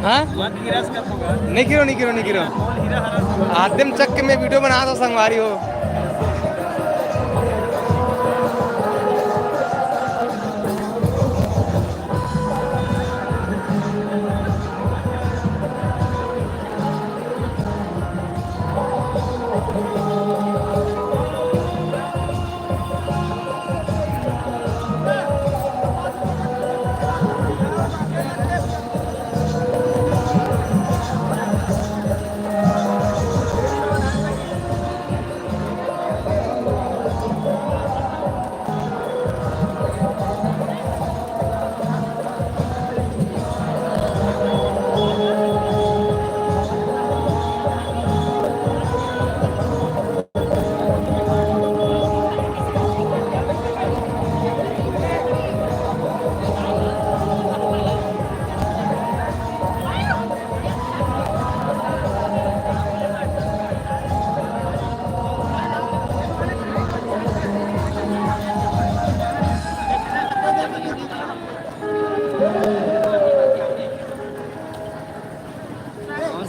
हाँ नहीं गिरो आदम चक के मैं वीडियो बना दो संगवारी हो।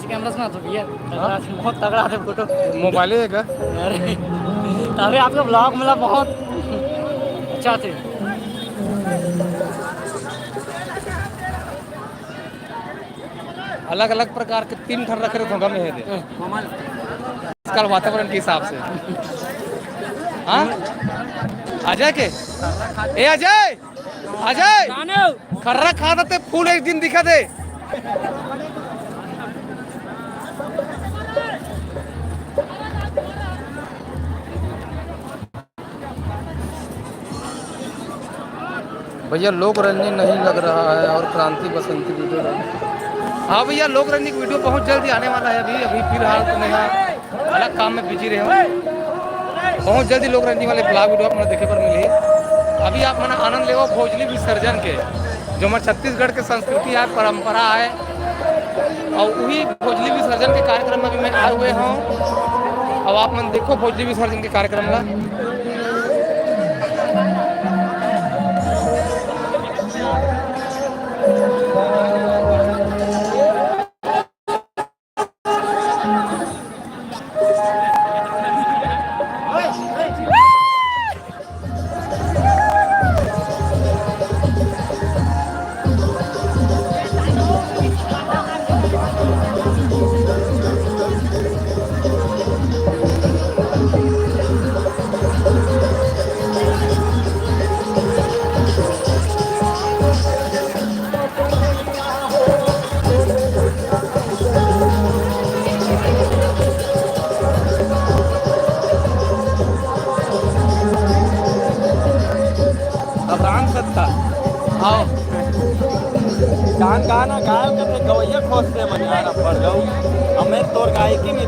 कैमरा सुना तो भैया बहुत तगड़ा था फोटो। मोबाइल है क्या? अरे अभी आपका ब्लॉग मिला बहुत अच्छा थे। अलग अलग प्रकार के 3 ठन रख रहे धोखा में है इसका वातावरण के हिसाब से। हाँ अजय के ए अजय अजय खर्रा खा देते फूल एक दिन दिखा दे। भैया लोक रंजन नहीं लग रहा है और क्रांति बसंती वीडियो। हाँ भैया लोक रंजन की वीडियो बहुत जल्दी आने वाला है। अभी फिलहाल तो मैं अलग काम में बिजी रहे हूँ। बहुत जल्दी लोक रंजन वाले ब्लॉग वीडियो अपना देखे पर मिली। अभी आप मना आनंद लेवो भोजली विसर्जन के जो हमारे छत्तीसगढ़ के संस्कृति है परंपरा है और वही भोजली विसर्जन के कार्यक्रम में भी मैं आए हुए हूँ। अब आप मन देखो भोजली विसर्जन के कार्यक्रम का। आओ गाना गाना गाय के गवैया खोजते मन यार पड़ जाऊ हमें तोर गायकी में